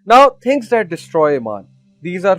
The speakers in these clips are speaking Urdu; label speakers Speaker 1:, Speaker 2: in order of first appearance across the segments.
Speaker 1: Now things that destroy iman, these are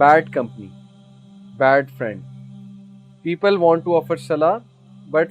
Speaker 1: Bad company, bad friend, people want to offer salah but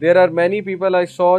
Speaker 1: There are many people I saw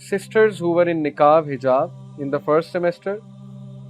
Speaker 1: sisters who were in niqab hijab in the first semester,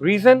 Speaker 1: Reason,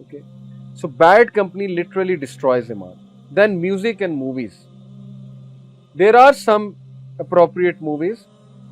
Speaker 1: Okay, so bad company literally destroys iman. Then music and movies, there are some appropriate movies,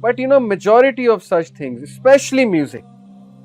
Speaker 1: but you know majority of such things, especially music.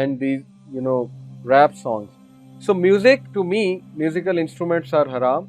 Speaker 1: and these you know rap songs. So music, to me, musical instruments are haram.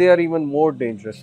Speaker 1: they are even more dangerous.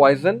Speaker 1: poison.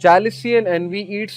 Speaker 1: Jealousy and envy eats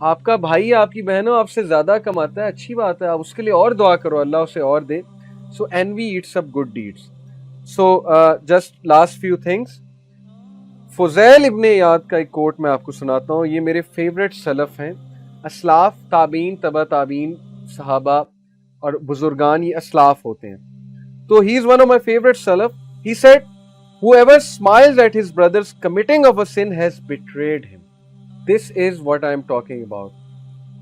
Speaker 1: آپ کا بھائی آپ کی بہن آپ سے زیادہ کماتا ہے, اچھی بات ہے, آپ اس کے لیے اور دعا کرو, اللہ اسے اور دے. سو envy eats up good deeds. So just last few things. Fuzail ابن عیاض کا ایک کوٹ میں آپ کو سناتا ہوں, یہ میرے فیوریٹ سلف ہیں. اسلاف, تابعین, تبع تابعین, صحابہ اور بزرگان یہ اسلاف ہوتے ہیں. تو he is one of my favorite salaf. He said, whoever smiles at his brother's committing of a sin has betrayed him. This is what I am talking about.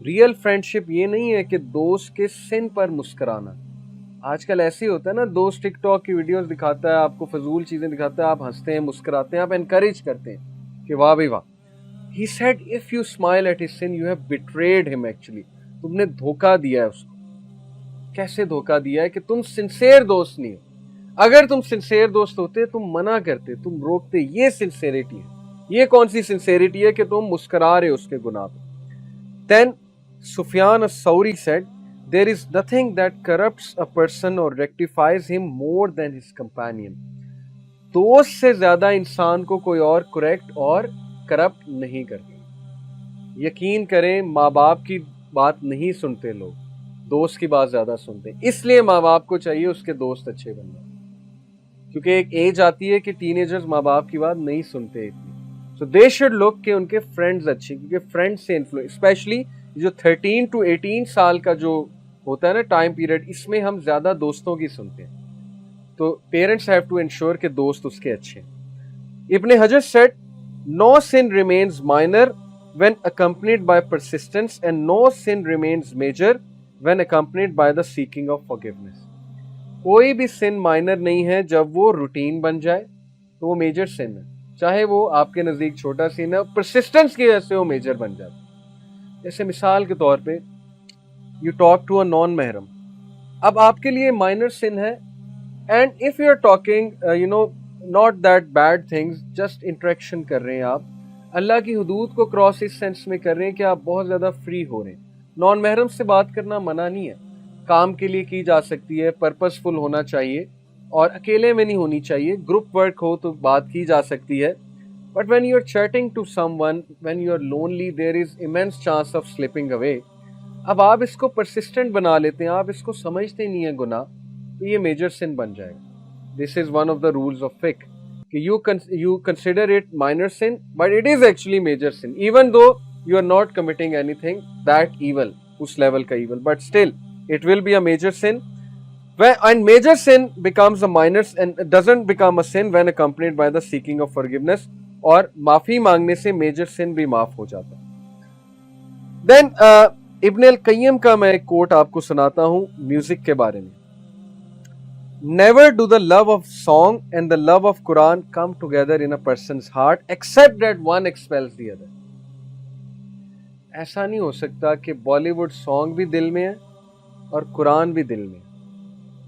Speaker 1: Real friendship یہ نہیں ہے کہ دوست کے سن پر مسکرانا. آج کل ایسے ہی ہوتا ہے نا, دوست ٹک ٹاک کی ویڈیوز دکھاتا ہے, آپ کو فضول چیزیں دکھاتا ہے, آپ ہنستے ہیں, مسکراتے ہیں, آپ انکریج کرتے ہیں کہ واہ بھائی واہ. He said, if you smile at his sin, you have betrayed him actually. تم نے دھوکہ دیا ہے اس کو. کیسے دھوکہ دیا ہے کہ تم سنسیئر دوست نہیں ہو. اگر تم سنسیئر دوست ہوتے تم منع کرتے, تم روکتے. یہ سنسیئرٹی ہے. یہ کون سی سنسیئرٹی ہے کہ تم مسکرا رہے ہو اس کے گناہ پہ. Then Sufyan as-Sawri said, there is nothing that corrupts a person or rectifies him more than his companion. دوست سے زیادہ انسان کو کوئی اور کریکٹ اور کرپٹ نہیں کرتا. یقین کریں ماں باپ کی بات نہیں سنتے لوگ, دوست کی بات زیادہ سنتے. اس لیے ماں باپ کو چاہیے اس کے دوست اچھے بننا, کیونکہ ایک ایج آتی ہے کہ ٹین ایجرز ماں باپ کی بات نہیں سنتے اتنی. سو دے شوڈ لک کہ ان کے فرینڈز اچھے, کیونکہ فرینڈ سے انفلوئنس, اسپیشلی جو 13 to 18 سال کا جو ہوتا ہے نا ٹائم پیریڈ, اس میں ہم زیادہ دوستوں کی سنتے ہیں. تو پیرنٹس ہیو ٹو انشور کہ دوست اس کے اچھے. ابن حجر sad, no sin remains minor when accompanied by persistence and no sin remains major when accompanied by the seeking of forgiveness. کوئی بھی سن مائنر نہیں ہے جب وہ روٹین بن جائے تو وہ میجر سن ہے, چاہے وہ آپ کے نزدیک چھوٹا سن ہے, پرسسٹنس کی وجہ سے وہ میجر بن جاتا ہے. جیسے مثال کے طور پہ you talk to a non محرم, اب آپ کے لیے مائنر سن ہے, and if you are talking not that bad things, just interaction کر رہے ہیں آپ, اللہ کی حدود کو کراس اس سینس میں کر رہے ہیں کہ آپ بہت زیادہ فری ہو رہے ہیں. نان محرم سے بات کرنا منع نہیں ہے, کام کے لیے کی جا سکتی ہے, پرپز فل ہونا چاہیے اور اکیلے میں نہیں ہونی چاہیے, گروپ ورک ہو تو بات کی جا سکتی ہے. But when you are chatting to someone, when you are lonely, there is immense chance of slipping away. اب آپ اس کو persistent بنا لیتے ہیں, آپ اس کو سمجھتے نہیں ہیں گناہ, تو یہ میجر sin بن جائے گا. This is one of the rules of fiqh کہ you consider it minor sin, but it is actually major sin, even though you are not committing anything that evil, us level کا evil, but still it will be a major sin. And major sin becomes a minor and doesn't become a sin when accompanied by the seeking of forgiveness. اور معافی مانگنے سے میجر سن بھی معاف ہو جاتا ہے. دین ابن القیم کا میں ایک کوٹ آپ کو سناتا ہوں میوزک کے بارے میں. Never do the love of song and the love of Quran come together in a person's heart except that one expels the other. ایسا نہیں ہو سکتا کہ بالی ووڈ سانگ بھی دل میں ہے اور قرآن بھی دل میں ہے,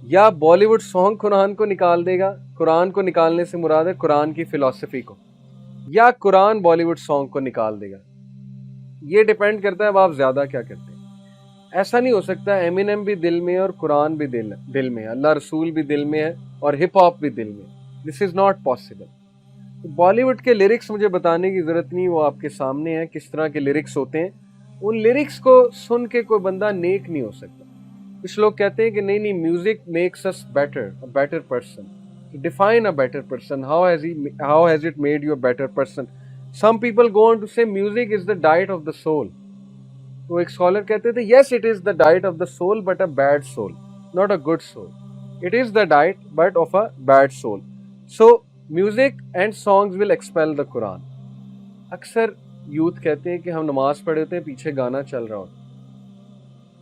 Speaker 1: یا بالی ووڈ سانگ قرآن کو نکال دے گا, قرآن کو نکالنے سے مراد ہے قرآن کی فلسفی کو, یا قرآن بالی ووڈ سانگ کو نکال دے گا. یہ ڈیپینڈ کرتا ہے اب آپ زیادہ کیا کرتے ہیں. ایسا نہیں ہو سکتا ایمینم بھی دل میں اور قرآن بھی دل میں, اللہ رسول بھی دل میں ہے اور ہپ ہاپ بھی دل میں. This is not possible. Bollywood کے لیرکس مجھے بتانے کی ضرورت نہیں, وہ آپ کے سامنے ہیں کس طرح کے لیرکس ہوتے ہیں. ان لیرکس کو سن کے کوئی بندہ نیک نہیں ہو سکتا. کچھ لوگ کہتے ہیں کہ نہیں music makes us better person. Define a better person. How has it made you a better person? Some people go on to say music is the diet of the soul. تو ایک اسکالر کہتے تھے yes it is the diet of the soul but a bad soul, not a good soul. It is the diet but of a bad soul. So music and songs will expel the Quran. اکثر یوتھ کہتے ہیں کہ ہم نماز پڑھے ہوتے ہیں پیچھے گانا چل رہا ہوتا,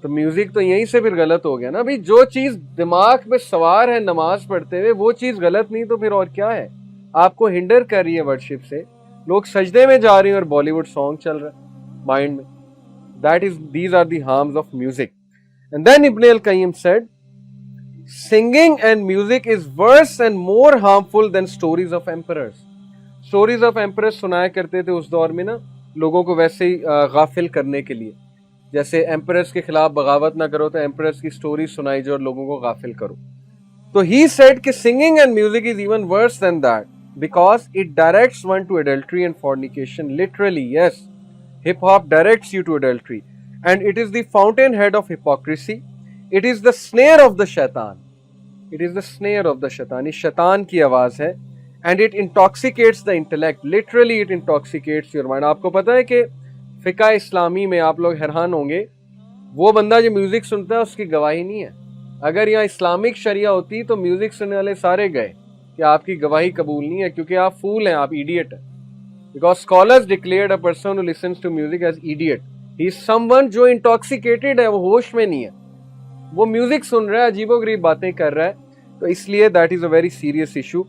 Speaker 1: تو میوزک تو یہیں سے پھر غلط ہو گیا نا بھائی. جو چیز دماغ پہ سوار ہے نماز پڑھتے ہوئے وہ چیز غلط نہیں تو پھر اور کیا ہے. آپ کو ہنڈر کر رہی ہے ورشپ سے. لوگ سجدے میں جا رہے ہیں اور بالی ووڈ سانگ چل رہا ہے مائنڈ میں. These are the harms of music. And then Ibn al-Qayyim said, singing and music is worse and more harmful than stories of emperors. Stories of emperors سنایا کرتے تھے اس دور میں نا, لوگوں کو ویسے ہی غافل کرنے کے لیے. جیسے ایمپررز کے خلاف بغاوت نہ کرو تو ایمپررز کی سٹوری سنائی جو اور لوگوں کو غافل کرو. تو ہی سیڈ کہ singing and music is even worse than that because it directs one to adultery and fornication. Literally yes, Hip hop directs you to adultery, and it is the fountainhead of hypocrisy. It is the snare of the shaitan. It is the snare of the shaitan. یہ شیطان کی آواز ہے. And it intoxicates the intellect. Literally it intoxicates your mind. آپ کو پتا ہے کہ فقہ اسلامی میں آپ لوگ حیران ہوں گے, وہ بندہ جو میوزک سنتا ہے اس کی گواہی نہیں ہے. اگر یہاں اسلامک شریعہ ہوتی تو میوزک سننے والے سارے گئے کہ آپ کی گواہی قبول نہیں ہے, کیونکہ آپ فول ہیں, آپ ایڈیٹ ہیں. Because scholars declared a person who listens to music as idiot. He is someone جو intoxicated ہے, وہ ہوش میں نہیں ہے, وہ میوزک سن رہا ہے, عجیب و غریب باتیں کر رہا ہے. تو اس لیے that is a very serious issue.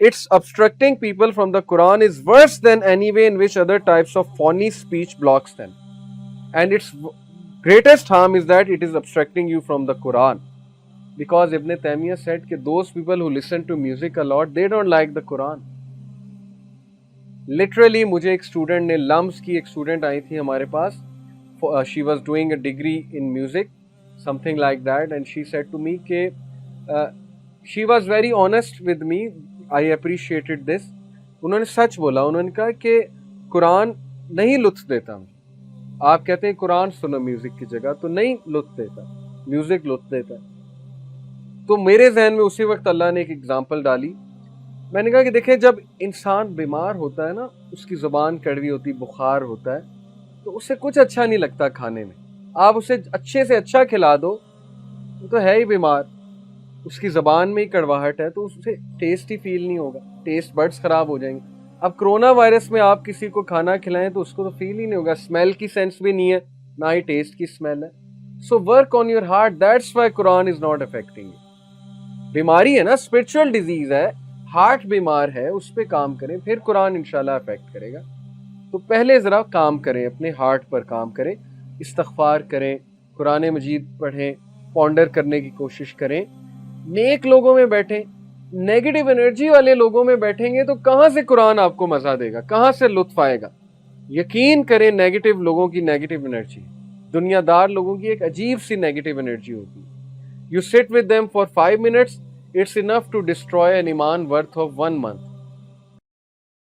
Speaker 1: It's obstructing people from the Quran is worse than any way in which other types of phony speech blocks them. And its greatest harm is that it is obstructing you from the Quran. Because Ibn Taymiyyah said that those people who listen to music a lot, they don't like the Quran. Literally مجھے ایک اسٹوڈنٹ نے, لمس کی ایک اسٹوڈنٹ آئی تھی ہمارے پاس, she was doing a degree in music, something like that, and she said to me کہ she was very honest with me, I appreciated this. انہوں نے سچ بولا, انہوں نے کہا کہ قرآن نہیں لطف دیتا. آپ کہتے ہیں قرآن سنو میوزک کی جگہ, تو نہیں لطف دیتا, میوزک لطف دیتا. تو میرے ذہن میں اسی وقت اللہ نے ایک ایگزامپل ڈالی. میں نے کہا کہ دیکھیں, جب انسان بیمار ہوتا ہے نا, اس کی زبان کڑوی ہوتی, بخار ہوتا ہے, تو اسے کچھ اچھا نہیں لگتا کھانے میں. آپ اسے اچھے سے اچھا کھلا دو, وہ تو ہے ہی بیمار, اس کی زبان میں ہی کڑواہٹ ہے, تو اسے ٹیسٹ ہی فیل نہیں ہوگا, ٹیسٹ بڈس خراب ہو جائیں گے. اب کرونا وائرس میں آپ کسی کو کھانا کھلائیں تو اس کو تو فیل ہی نہیں ہوگا, اسمیل کی سینس بھی نہیں ہے, نہ ہی ٹیسٹ کی اسمیل ہے. So work on your heart, that's why Quran is not affecting you. بیماری ہے نا, اسپرچل ڈیزیز ہے, ہارٹ بیمار ہے, اس پہ کام کریں, پھر قرآن انشاءاللہ افیکٹ کرے گا. تو پہلے ذرا کام کریں, اپنے ہارٹ پر کام کریں, استغفار کریں, قرآن مجید پڑھیں, پونڈر کرنے کی کوشش کریں, نیک لوگوں میں بیٹھیں. نیگیٹو انرجی والے لوگوں میں بیٹھیں گے تو کہاں سے قرآن آپ کو مزہ دے گا, کہاں سے لطف آئے گا. یقین کریں, نیگیٹو لوگوں کی نیگیٹو انرجی, دنیا دار لوگوں کی ایک عجیب سی نیگیٹو انرجی ہوتی ہے. You sit with them for 5 minutes, it's enough to destroy an iman worth of 1 month.